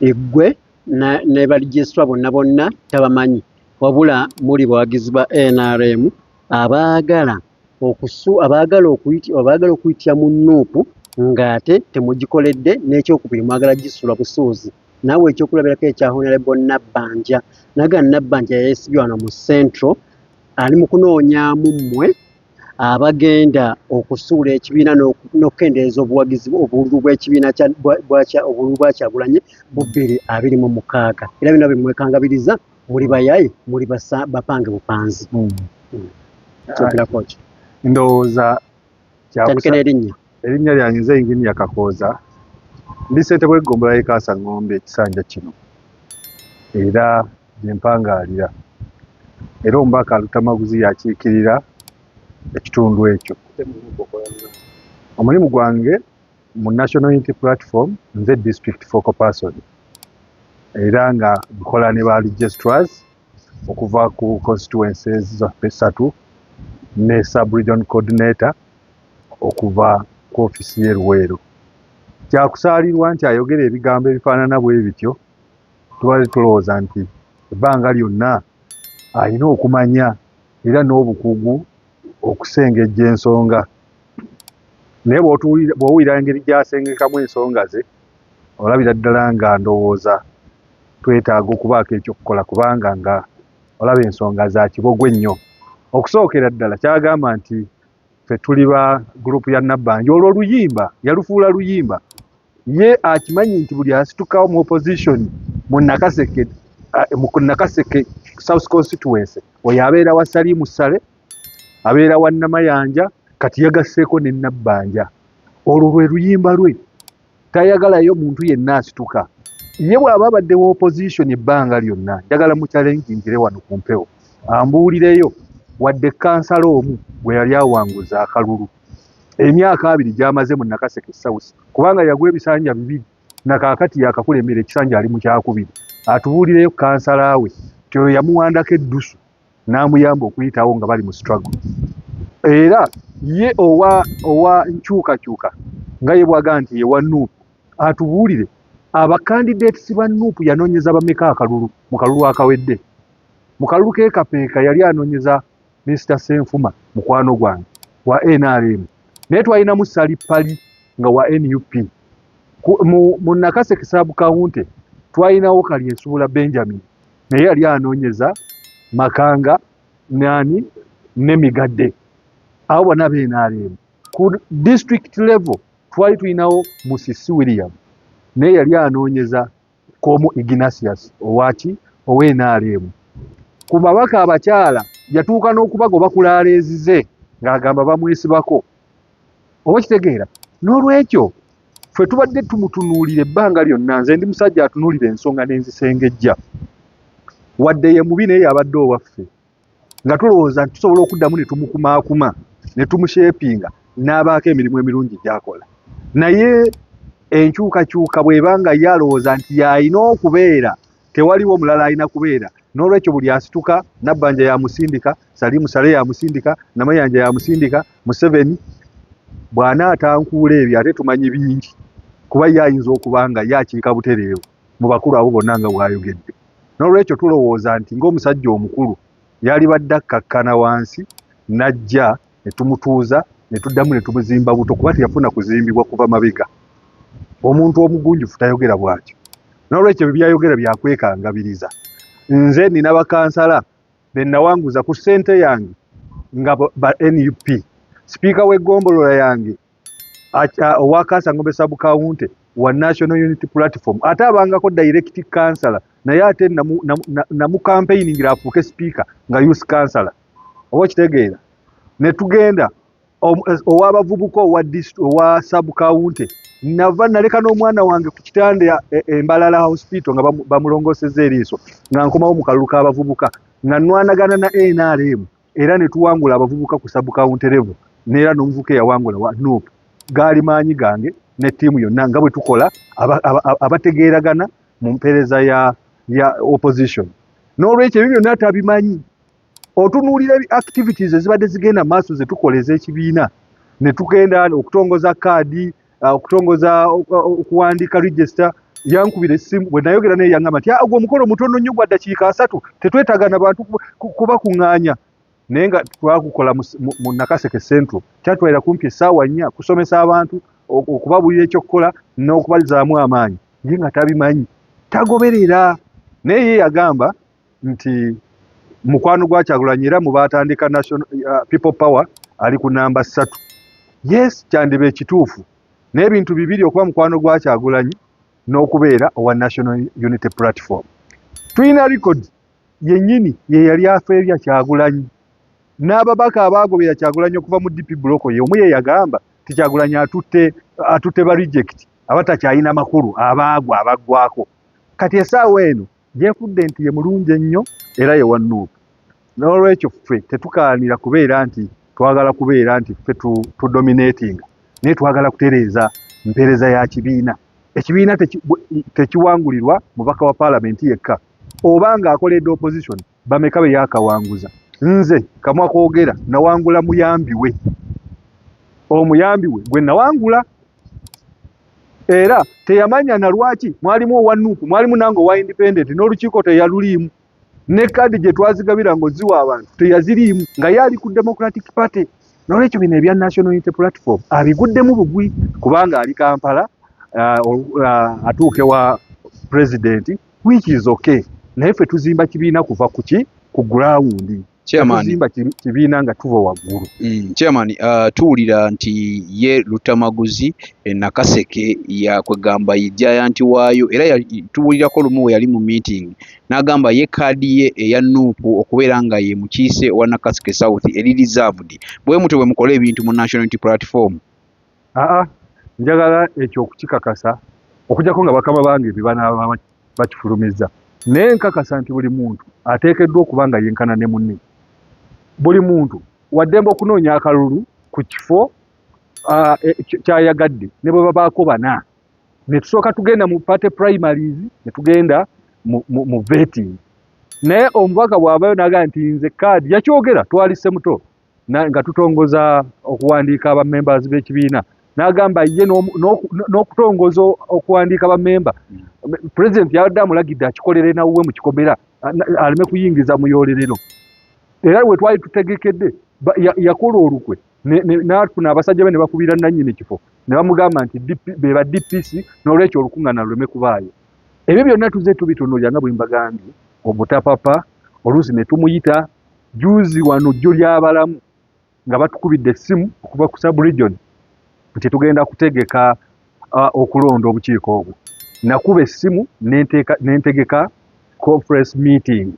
eggwe ne baregistra bonna tabamanyi wabula muli bawagizi ba NRM abaagala okuyitira mu nuupu ng'ate temugikoledde n'ekyokubiri mwagala gisula busuuzi. Naawe ekyokulabirako ekya Honorable Nabbanja naga Nabbanja yeesibye wano mu Central ali mu kunoonyaamu mmwe abagenda okusuula ekibiina n'okukendeeza obuwagizi obululu bw'ekibiina obululu bwa Kyagulanyi mu 2026 era bino bimwekangabiriza muli bayaye muli bapange bupanzi. Ndowooza erinnya lyange nze Engineer Kakooza ndi ssentebe w'eggombolola y'e Kaasangombe ekisanja kino era gye mpangaalira era omubaka Lutamaguzi yakiikirira ekitundu ekyo. Omulimu gwange mu National Unity Platform nze District Focal Person era nga nkola ne ba registrars okuva ku constituencies zaffe 3 ne sub-region coordinator okuva ku ofisi y'e Luweero. Kyakusaalirwa nti ayogera ebigambo ebifaanana bwe bityo tubale tulowooza nti ebbanga lyonna alina okumanya era n'obukugu okusengejja ensonga. Naye bw'owulira engeri gy'asengekamu ensonga ze olabira ddala nga ndowooza twetaaga okubaako ekyokukola kubanga nga olaba ensonga za kibogwe ennyo. Okusookera ddala kyagamba nti ffe tuli ba gurupu ya Nabbanja olwo luyimba yalufuula luyimba. Ye akimanyi nti buli asitukawo mu opposition mu Nakaseke South Constituency oyo abeera wa Salimu Sale abeera wa Namayanja kati yagasseeko ne Nabbanja. Olwo lwe luyimba lwe tayagalayo muntu yenna asituka. Ye bw'aba abadde wa opposition ebbanga lyonna njagala mu challengingire wano ku mpewo ambuulireyo wadde kansala omu bwe yali awanguza akalulu emyaka 2 gy'amaze mu Nakaseke South kubanga yagwa ebisanja 2 na kaakati yakakulemera ekisanja ali mu kyakubiri. Atubuulireyo kansala we tyo yamuwandako eddusu n'amuyamba okuyitawo nga bali mu struggle. Era ye owa nkyukakyuka nga ye bwaga nti ye wa Nuupu atubuulire abakandidates ba Nuupu yanoonyeza bameka akalulu mu kalulu akawedde. Mu kalulu k'ekapeeka yali anoonyeza Mr. Senfuma mukwano gwange wa NRM naye twalinamu Salipali nga wa NUP. Mu Nakaseke sub county twalinawo Kalyesuula Benjamin naye yali anoonyeza Makanga ne Migadde abo bonna b'NRM. Ku district level twali tulinawo Musisi William naye yali anoonyeza Komo Ignatius ow'NRM. Ku babaka abakyala yatuuka n'okubagoba kulaaleezize ng'agamba bamwesibako. Oba kitegeera n'olwekyo ffe tubadde tumutunuulira ebbanga lyonna. Nze ndi musajja atunuulira ensonga n'enzisengejja wadde ye mubi naye abadde owaffe nga tulowooza nti tusobola okuddamu ne tumukumaakuma ne tumusheepinga n'abaako emirimu emirungi gy'akola. Naye enkyukakyuka bw'ebanga ye alowooza nti y'alina okubeera tewaliwo omulala alina kubeera. N'olwekyo buli asituka Nabbanja yamusindika, Salimu Sale yamusindika, Namayanja yamusindika, Museveni bw'anaatankuula ebyo ate tumanyi bingi kuba ye ayinza okuba nga ye akiika butereevu mu bakulu abo bonna nga bw'ayogedde. N'olwekyo tulowooza nti ng'omusajja omukulu yali badde akkakkana wansi n'ajja ne tumutuuza ne tuddamu ne tumuzimba buto kuba teyafuna kuzimbibwa kuva mabega. Omuntu omugunjufu tayogera bw'atyo. N'olwekyo bye byayogera byakwekangabiriza. Nze nina bakansala be nawanguza ku ssente yange nga ba NUP. Sipiika w'eggombolola yange owa Kaasangombe sub county wa National Unity Platform ate abangako direct councillor naye ate namu campaigningira afuuke sipiika nga youth councillor. Oba kitegeera ne tugenda ow'abavubuka owa sub county nava naleka n'omwana wange ku kitanda Mbalala hospital nga bamulongosezza eriiso nga nkomawo mu kalulu k'abavubuka nga nwanagana na NRM era ne tuwangula abavubuka ku sub county level neera n'omuvubuka eyawangula wa Nuupu. Gaali maanyi gange ne ttiimu yonna nga bwe tukola abategeeragana mu mpeereza ya opposition. N'olwekyo ebyo byonna tabimanyi. Otunuulira activities ezibadde zigenda maaso ze tukola ez'ekibiina ne tugenda okutongoza kaadi okutongoza okuwandiika register yankubira essimu bwe nayogera naye yaŋŋamba nti ogwo omukolo mutono nnyo gwa ddakiika 3 tetwetaaga bantu kubakuŋŋaanya naye nga twakukola mu Nakaseke Central kyatwalira kumpi essaawa 4 kusomesa abantu okubabuulira ekyokukola n'okubalizaamu amaanyi ye nga tabimanyi tagoberera naye ye yagamba nti mukwano gwa Kyagulanyi era mu baatandika National People Power ali ku namba 3 yes kyandiba ekituufu naye ebintu bibiri okuba mukwano gwa Kyagulanyi n'okubeera owa National Unity Platform tulina record yennyini ye yali afeerya Kyagulanyi n'ababaka abaagobera Kyagulanyi okuva mu DP block ye omu ye yagamba ti Kyagulanyi atutte ba reject abatakyalina makulu abaagwa abaggwako kati essaawa eno yeefudde nti ye mulungi ennyo era ye wannuupu n'olwekyo ffe tetukaanira kubeera nti twagala kubeera nti ffe tudominatinga naye twagala kutereeza mpeereza ya kibiina ekibiina tekiwangulirwa mubaka wa paalamenti yekka oba ng'akoledde opposition bameka be yaakawanguza nze kamwa koogera nawangula muyambi we omuyambi we gwe nawangula era teyamanya na lwaki mwalimu owa Nuupu mwalimu nange owa independent n'olukiiko teyaluliimu ne kadi gye twazigabira ng'oziwa abantu teyaziriimu nga yali ku Democratic Party n'olwekyo bino ebya National Unity Platform abiguddemu bugwi kubanga ali Kampala atuuke wa president which is okay naye ffe tuzimba kibiina kuva kuki ku ground tuzimba kibiina nga tuva waggulu. Chairman, tuwulira nti ye Lutamaguzi Nakaseke yakwegamba ye giant waayo era tuwulirako lumu we yali mu meeting n'agamba ye kaadi ye eya Nuupu okubeera nga ye mukiise wa Nakaseke South eri reserved bwe mutwe bwe mukola ebintu mu National Unity Platform. Njagala ekyo okukikakasa okujjako nga bakama bange ebibana bakifulumiza naye nkakasa nti buli muntu ateekeddwa okuba nga yenkana ne munne buli muntu waddembe okunoonya akalulu ku kifo kyayagadde ne bwe babaako bana ne tusooka tugenda mu party primaries ne tugenda mu vetting naye omubaka bw'abayo naga nti nze kaadi yakyogera twalise muto nga tutongoza okuwandiika aba members b'ekibiina n'agamba ye n'okutongoza okuwandiika ba member president yabadde amulagidde akikolere nawuwe mu kikomera aleme kuyingiza mu yolerero era we twali tutegekedde yakola olukwe n'atufuna abasajja be ne bakubira nannyini kifo ne bamugamba nti be ba DPC n'olwekyo olukuŋŋaana luleme kubaayo ebyo byonna tuze tubitunuulira nga bwe mbagambye obutapapa oluusi ne tumuyita juzi wano jjo ly'abalamu nga batukubidde essimu okuva ku sub-region nti tugenda kutegeka okulonda obukiiko obwo nakuba essimu nentegeka conference meeting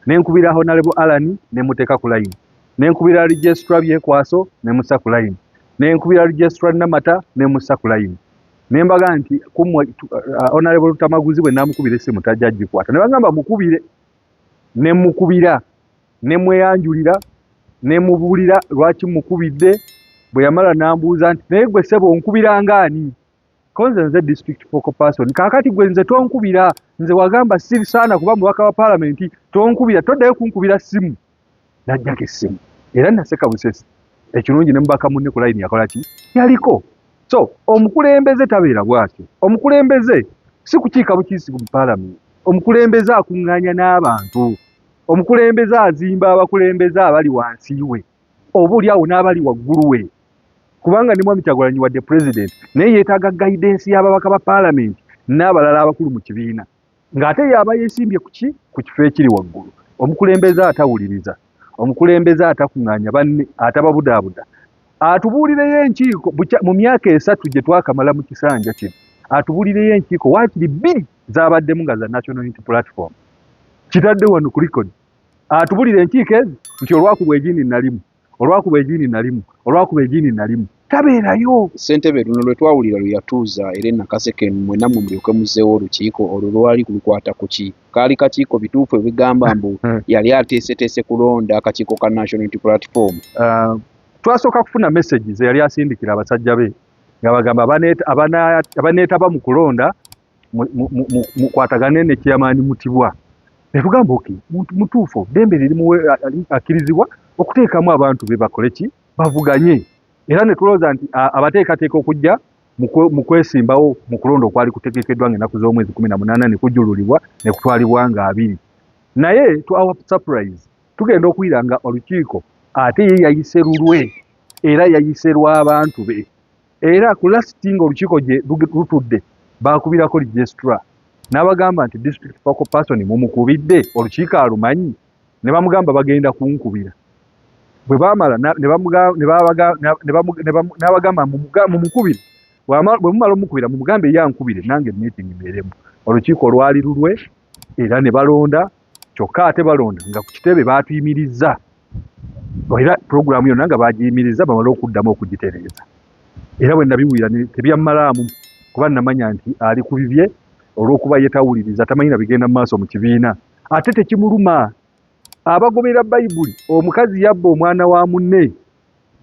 nenkubira Honorable Alan nemuteeka ku line nenkubira registrar byekwaso nemussa ku line nenkubira registrar Namata nemussa ku line nembaga nti kumwe Honorable Lutamaguzi bwe namukubira essimu tajja gikwata ne bagamba mukubire nemukubira nemweyanjulira nemubuulira lwaki mukubidde bwe yamala nambuuza nti naye gwe ssebo onkubira ngaani konze nze district focal person kakati gwe nze tonkubira nze wagamba siri saana kuba mubaka wa parliament tonkubira toddayo kunkubira ssimu najjako essimu era naseka busesi ekirungi ne mubaka munne ku line yakola ki yaliko so omukulembeze tabeera bwatyo omukulembeze si kukiika bukiisi mu parliament omukulembeze akuŋŋaanya n'abantu omukulembeze azimba abakulembeze abali wansi we obuuli awo n'abali waggulu we kubanga ni Mwami Kyagulanyi wadde president naye yeetaaga guidance y'ababaka ba parliament n'abalala abakulu mu kibiina ng'ate yaba yeesimbye ku kifo ekiri waggulu omukulembeze atawuliriza omukulembeze atakuŋŋaanya banne atababudaabuda atubuulireyo enkiiko mu myaka 3 gye twakamala mu kisanja kino atubuulireyo enkiiko waakiri 2 zaabaddemu nga za National Unity Platform kitadde wano ku record atubuulira enkiiko ezo nti olwakuba egiini nalimu olwakuba egiini nalimu olwakuba egiini nalimu tabeerayo ssentebe luno lwe twawulira lwe yatuuza era Nakaseke mwenna mu mulyoke muzzeewo olukiiko olwo lwali lukwata ku ki kaali kakiiko bituufu ebigamba mbu yali ateeseteese kulonda akakiiko ka National Unity Platform. Twasooka kufuna messages yali asindikira abasajja be nga bagamba abaneetaba mu kulonda mukwatagane ne chairman Mutibwa ne tugamba oke mutuufu dembe lirimu akirizibwa okuteekamu abantu be bakole ki bavuganye era ne tulowooza nti abateekateeka okujja mu kwesimbawo mu kulonda okwali kutegekeddwa ng'ennaku z'omwezi 18 ne kujululibwa ne kutwalibwa nga 2 naye to our surprise tugenda okuwira nga olukiiko ate ye yayise lulwe era yayise lw'abantu be era ku lasiti ng'olukiiko gye lutudde baakubirako registra n'abagamba nti district focal person mumukubidde olukiiko alumanyi ne bamugamba bagenda kunkubira bwe baamala n'abagamba mumukubire bwe mumala omukubira mumugambe yankubire nange meeting mbeeremu olukiiko lwali lulwe era ne balonda kyokka ate balonda nga ku kitebe baatuyimiriza era puroguramu yonna nga bagiyimiriza bamale okuddamu okugitereeza era bwe nabiwulira tebyammalaamu kuba namanya nti ali ku bibye olw'okuba yetawuliriza tamanyi na bigenda mu maaso mu kibiina ate tekimuluma abagomera bayibuli omukazi yabba omwana wa munne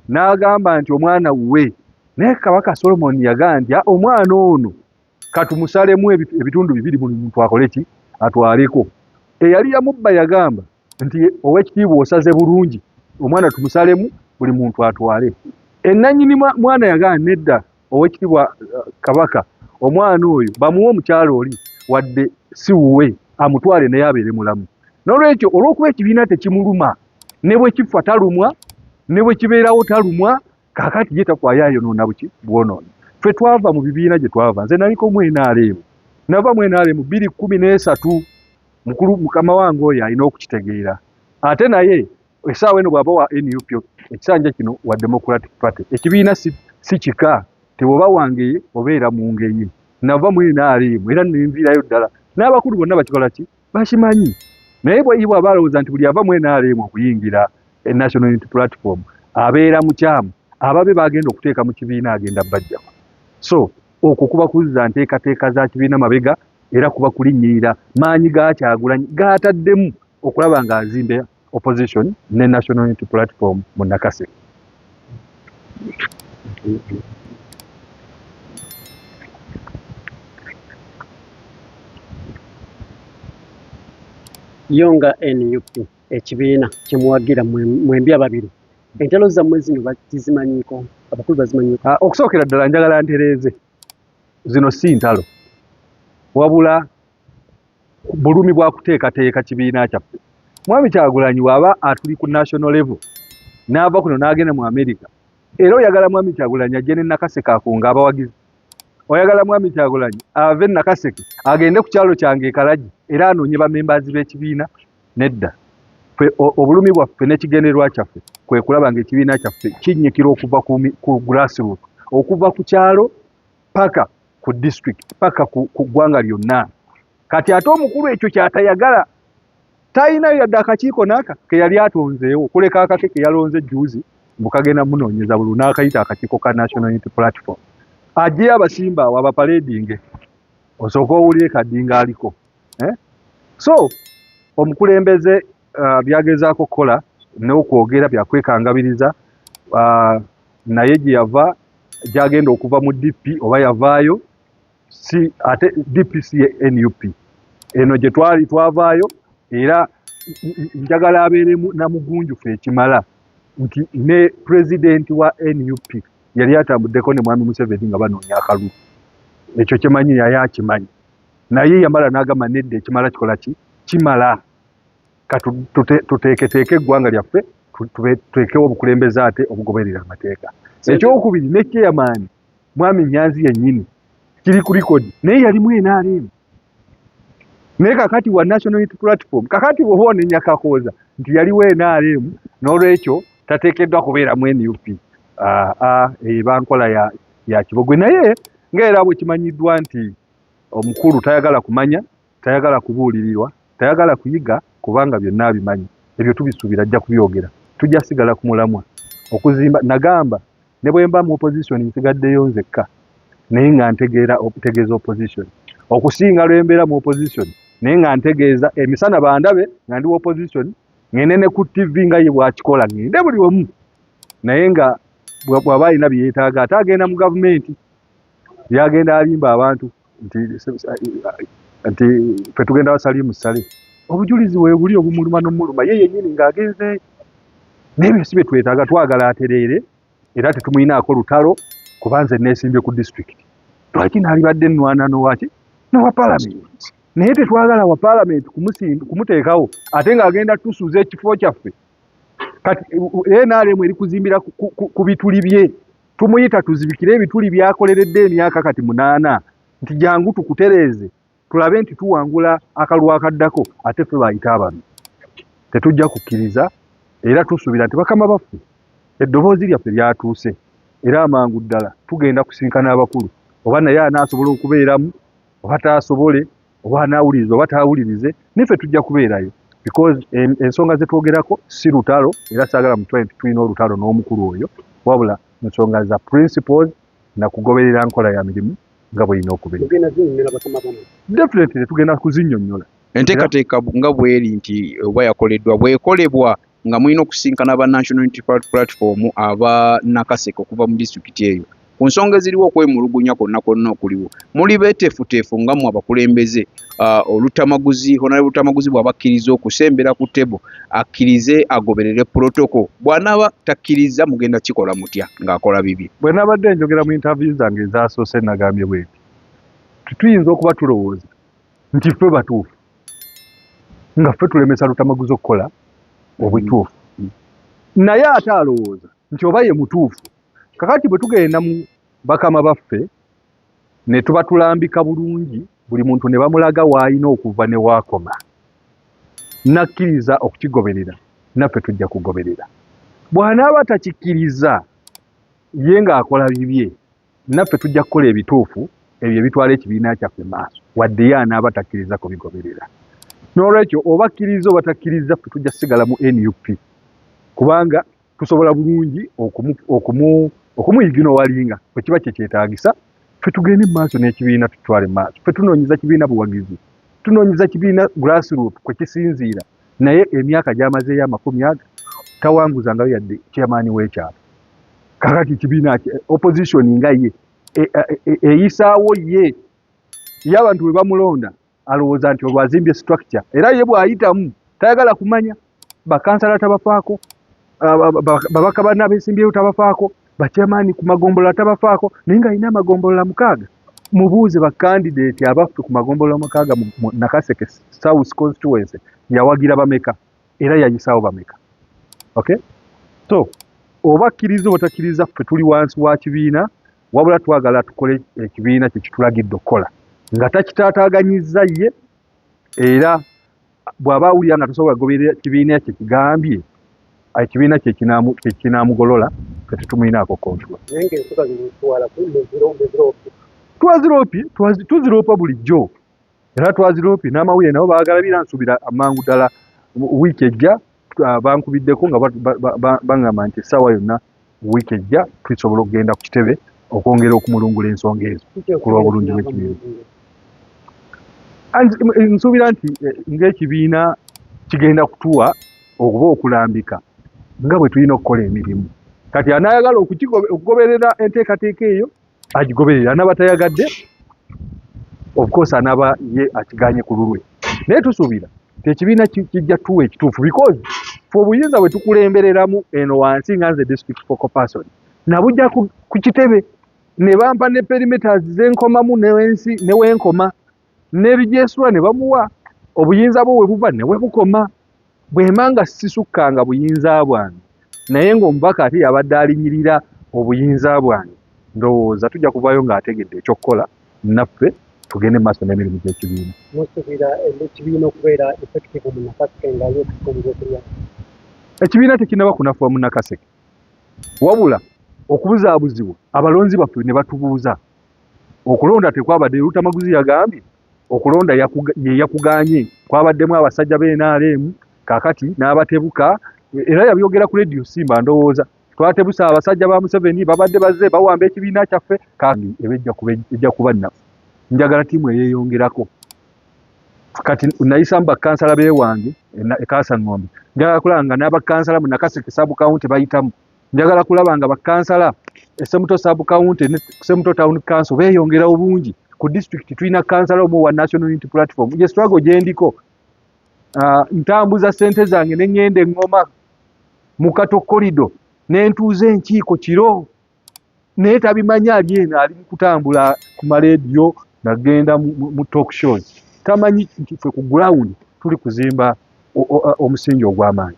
n'agamba nti omwana wuwe naye kabaka Solomon yagaa nti omwana ono katumusalemu ebitundu 2 buli muntu akole ki atwaleko eyali yamubba yagamba nti ow'ekitiibwa osaze bulungi omwana tumusalemu buli muntu atwale ennannyini mwana yagaa nedda ow'ekitiibwa kabaka omwana oyo bamuwe omukyalo oli wadde si wuwe amutwale naye abeere mulamu n'olwekyo olw'okuba ekibiina tekimuluma ne bwe kifa talumwa ne bwe kibeerawo talumwa kaakati ye tafaayo ayonoona buki bwonoona ffe twava mu bibiina gye twava nze naliko mu NRM nava mu NRM 2013 mukulu mukama wange oyo alina okukitegeera ate naye essaawa eno bw'aba wa NUP ekisanja kino wa Democratic Party ekibiina si kika tebwoba wangeye obeera mu ngeye nava mu NRM era nenviirayo ddala n'abakulu bonna bakikola ki bakimanyi naye bwe balowooza nti buli ava mu NRM okuyingira National Unity Platform abeera mukyamu ababe bagenda okuteeka mu kibiina agenda bajjako so okwo kuba kuzza nteekateeka za kibiina mabega era kuba kulinnyirira maanyi ga Kyagulanyi gaataddemu okulaba ng'azimbe opposition ne National Unity Platform mu Nakaseke. Yonga NUP ekibiina kyemuwagira mwembi ababiri entalo zammwe zino bazimanyiiko abakulu bazimanyiiko okusookera ddala njagala ntereeze zino si ntalo wabula bulumi bwa kuteekateeka kibiina kyaffe mwami Kyagulanyi waba atuli ku national level n'ava kuno n'agenda mu America era oyagala mwami Kyagulanyi ajje ne Nakaseke akunga abawagizi oyagala mwami Kyagulanyi ave Nakaseke agende ku kyalo kyange Kalagi era anoonye bamembazi b'ekibiina nedda ffe obulumi bwaffe n'ekigendererwa kyaffe kwe kulaba ng'ekibiina kyaffe kinnyikira okuva ku grassroot okuva ku kyalo paka ku district paka ku ggwanga lyonna kati ate omukulu ekyo kyatayagala talinayo yadde akakiiko n'aka ke yali atonzeewo kuleka akake ke yalonze juuzi mbukagenda munoonyeza bulu n'akayita akakiiko ka National Unity Platform ajje abasimba awo abapaledinge osooka owulire kaddinga aliko so omukulembeze byagezaako kukola n'okwogera byakwekangabiriza naye gye yava gyagenda okuva mu DP oba yavaayo si ate DP si NUP eno gye twavaayo era njagala abeeremu namugunjufu ekimala nti ne pulezidenti wa NUP yali atambuddeko ne mwami Museveni nga banoonya akalulu ekyo kimanyi yali akimanyi naye yamala n'agamba nedda ekimala kikola ki kimala tuteeketeeke eggwanga lyaffe tuteekewo obukulembeze ate obugoberera amateeka ekyokubiri ne chairman mwami Nyanzi yennyini kiri ku likodi naye yali mu NRM naye kakati wa National Unity Platform kakati bw'oba onenya kakooza nti yaliwo NRM n'olwekyo tateekeddwa kubeera mu NUP eba nkola ya kibogwe naye ng'era bwe kimanyiddwa nti omukulu tayagala kumanya tayagala kubuulirirwa tayagala kuyiga kubanga byonna abimanyi ebyo tubisuubira ajja kubyogera tujja sigala ku mulamwa okuzimba nagamba ne bwe mba mu opposition nsigaddeyo nzekka naye nga ntegeeza opposition okusinga lwembeera mu opposition naye nga ntegeeza emisana bandabe nga ndi opposition ngende ne ku TV nga ye bwakikola ngende buli omu naye nga bw'aba alina bye yeetaaga ate agenda mu gavumenti byagenda alimba abantu nti ffe tugenda wasali musale obujulizi bwe buli obumuluma n'omuluma ye yennyini ng'agenzeeyo n'ebyo si bye twetaaga twagala atereere era tetumuyinaako lutalo kuba nze neesimbye ku district lwaki naalibadde nnwana n'owaki n'owa paalamenti naye tetwagala wa paalamenti kumuteekawo ate ng'agenda tusuuza ekifo kyaffe kati NRM eri kuzimbira ku bituli bye tumuyita tuzibikire ebituli byakoleredde emyaka kati 8 nti jangu tukutereeze tulabe nti tuwangula akalwa akaddako ate ffe bayita ababi tetujja kukkiriza era tusuubira nti bakama baffe eddoboozi lyaffe lyatuuse era amangu ddala tugenda kusinkana abakulu oba naye anaasobola okubeeramu oba taasobole oba anaawulirize oba taawulirize niffe tujja kubeerayo because ensonga ze twogerako si lutalo era saagala mu 20 tulina olutalo n'omukulu oyo wabula ensonga za principles na kugoberera nkola ya mirimu nga bw'erina okubeera definitely tugenda kuzinnyonnyola enteekateeka nga bweri nti oba yakoleddwa bwekolebwa nga mulina okusinkana ba National Unity Platform aba Nakaseke okuva mu disitulikiti eyo ku nsonga eziriwo okwemulugunya kwonna okuliwo muli beeteefuteefu nga mu abakulembeze olutamaguzi honorable Lutamaguzi bw'abakkiriza okusembera ku tebo akkirize agoberere protocol bw'anaaba takkiriza mugenda kikola mutya ng'akola bibi bwe nabadde njogera mu interview zange ezaasoose nagambye bweti tuyinza okuba tulowooza nti ffe batuufu nga ffe tulemesa Lutamaguzi okukola obituufu naye ate alowooza nti oba ye mutuufu kakati bwe tugenda mu bakama baffe ne tuba tulambika bulungi buli muntu ne bamulaga w'alina okuva ne waakoma nakkiriza okukigoberera naffe tujja kugoberera bw'anaaba takikkiriza ye ng'akola bibye naffe tujja kukola ebituufu ebyo ebitwala ekibiina kyaffe maaso wadde ye anaaba takkiriza kubigoberera n'olwekyo oba kkiriza oba takkiriza ffe tujja sigala mu NUP kubanga tusobola bulungi okumuyigina owalinga bwe kiba kyekyetaagisa ffe tugende mu maaso n'ekibiina tutwale maaso ffe tunoonyeza kibiina buwagizi tunoonyeza kibiina grassroot kwe kisinziira naye emyaka gy'amazeeyo 10 tawanguzangayo yadde chairman w'ekyalo kakati kibiina opposition nga ye eyisaawo ye abantu bwe bamulonda alowooza nti olwazimbye structure era ye bw'ayitamu tayagala kumanya bakansala tabafaako babaka banna abeesimbyeyo tabafaako bachairman ku magombolola tabafaako naye ng'alina amagombolola 6 mubuuze bakandidate abaffe ku magombolola 6 mu Nakaseke South Constituency yawagira bameka era yayisaawo bameka okay so oba kkiriza oba takkiriza ffe tuli wansi wa kibiina wabula twagala tukole ekibiina kye kitulagidde okukola nga takitaataaganyizza ye era bw'aba awulira nga tosobola kugoberera kibiina kye kigambye ekibiina kye kinaamugolola ffe tetumulinaako kontrol twaziropa bulijjo era twaziropi n'amawulire nabo baagalabira nsuubira amangu ddala wiiki ejja bankubiddeko nga baŋŋamba nti essaawa yonna wiiki ejja tusobola okugenda ku kitebe okwongera okumulungula ensonga ezo ku lw'obulungi bw'ekibiina nsuubira nti ng'ekibiina kigenda kutuwa okuba okulambika nga bwe tulina okukola emirimu kati anaayagala okugoberera enteekateeka eyo agigoberera anaaba tayagadde of course anaaba ye akiganye ku lulwe naye tusuubira ti ekibiina kijja tuwa ekituufu because fe obuyinza bwe tukulembereramu eno wansi nga nze district focal person nabujja ku kitebe ne bampa ne perimeters z'enkomamu newenkoma n'ebijeesula ne bamuwa obuyinza bwo we buva ne we bukoma bwemanga sisukkanga buyinza bwange naye ng'omubaka ate yabadde alinyirira obuyinza bwange ndowooza tujja kuvaayo ng'ategedde ekyokukola naffe tugende maaso n'emirimu gy'ekibiina ekibiina okubeera effective mu Nakaseke nga yokukomzokulya ekibiina tekinaba kunafuwa mu Nakaseke wabula okubuzaabuzibwa abalonzi baffe ne batubuuza okulonda tekwabadde Lutamaguzi yagambye okulonda ye yakuganye kwabaddemu abasajja b'NRM kakati n'abatebuka era yabyogera ku radio Simba ndowooza twatebusa abasajja ba Museveni babadde bazze bawamba ekibiina kyaffe kandi ejja kuba naffe njagala tiimu eyeeyongerako kati nayisamu bakansala beewange ekasa ng'ombe njagala kulaba nga n'abakansala mu Nakaseke sub county bayitamu njagala kulaba nga bakansala Semuto sub county ne Semuto town council beeyongerawo bungi ku district tulina kansala omu wa National Unity Platform je struggle gye ndiko ntambuza ssente zange ne ngende Ngoma mu Kato corridor ne ntuuza enkiiko kiro naye tabimanyi ali eno ali mu kutambula ku maleediyo nagenda mu talk shows tamanyi nti ffe ku ground tuli kuzimba omusingi ogw'amaanyi.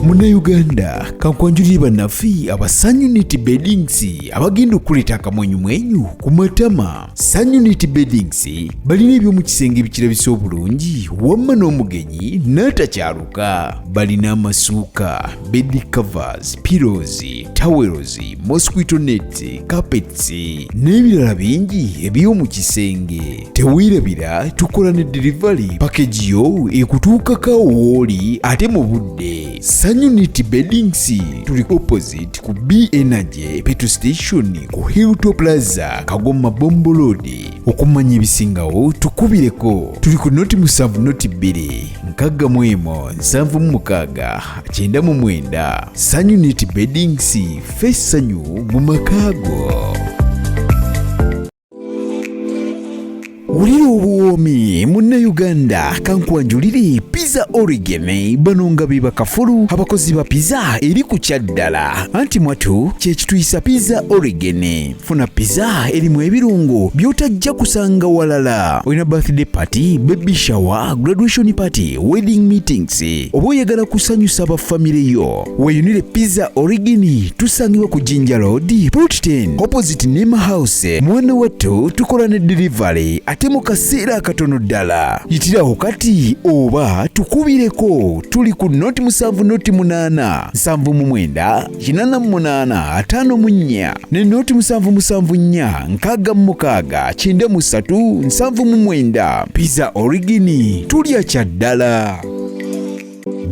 Munnayuganda kankwanjulire bannaffe aba Sun Unity Beddings abagenda okuleeta akamwenyumwenyu ku matama. Sun Unity Beddings balina eby'omu kisenge bikirabisa obulungi wamma n'omugenyi n'atakyaluka. Balina amasuuka, bed covers, pillows, towels, mosquito nets, carpets n'ebirala bingi eby'omu kisenge. Teweerabira tukola ne delivery package yo ekutuukako wooli ate mu budde. Sun Unity Beddings tuli opposite ku B Energy petrol station ku Hilltop Plaza Kagoma Bombo Road. Okumanya ebisingawo tukubireko. Tuli ku noti 7 noti 2 61 76 99. Sun Unity Beddings fessanyu mu makaago. Wulira obuwoomi munnayuganda kankwanjulire Pizza Origin bano nga be bakafulu abakozi ba pizza eri ku kyaddala. Anti mwatu kye kituyisa Pizza Origin. Funa pizza erimu ebirungo by'otajja kusanga walala. Olina birthday party, baby shower, graduation party, wedding meetings, oba oyagala kusanyusa abafamire yo, weyunire Pizza Origin. Tusangibwa ku Jinja Road, Plot 10, opposite Nema House. Mwana wattu tukola ne delivery ate mu kaseera akatono ddala. Yitirawo kati oba tukubireko. Tuli ku noti 7 noti 8 79 88 54 ne noti 774 66 93 79. Pizza Origin tulya kyaddala.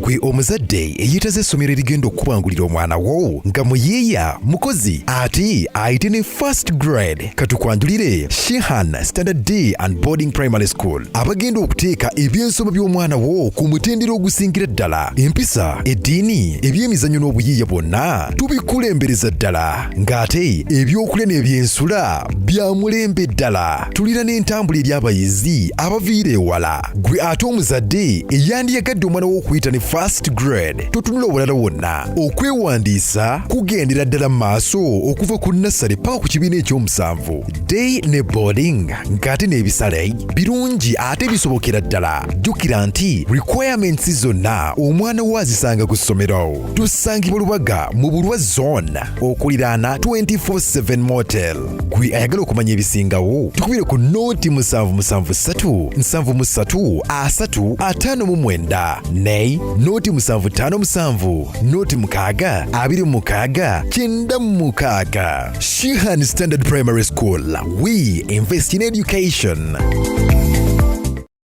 Gwe omuzadde eyitaze essomero erigenda okubangulira omwana wo nga muyiiya mukozi ati ayite ne first grade katukwanjulire Shehan Standard Day and Boarding Primary School abagenda okuteeka ebyensoma by'omwana wo ku mutendera ogusingira ddala. Empisa, eddiini, ebyemizannyo n'obuyiiya bwonna tubikulembereza ddala ng'ate ebyokulya n'ebyensula bya mulembe ddala. Tulina n'entambula eri abayizi abaviira ewala. Gwe ate omuzadde eyandiyagadde omwana wo okuyita ne first grade totunula obulala wonna. Okwewandiisa kugendera ddala maaso okuva ku nursery paka ku kibiina ekyomusanvu. Day ne boarding ng'ate n'ebisale birungi ate bisobokera ddala. Jjukira nti requirements zonna omwana wo azisanga ku ssomero. Tusangibwa Lubaga mu Bulwa Zone okuliraana 24/7 Motel. Gwe ayagala okumanya ebisingawo tukubire ku noti 773 73 359 ne noti 757 noti 6 26 96. Shehan Standard Primary School. We invest in education.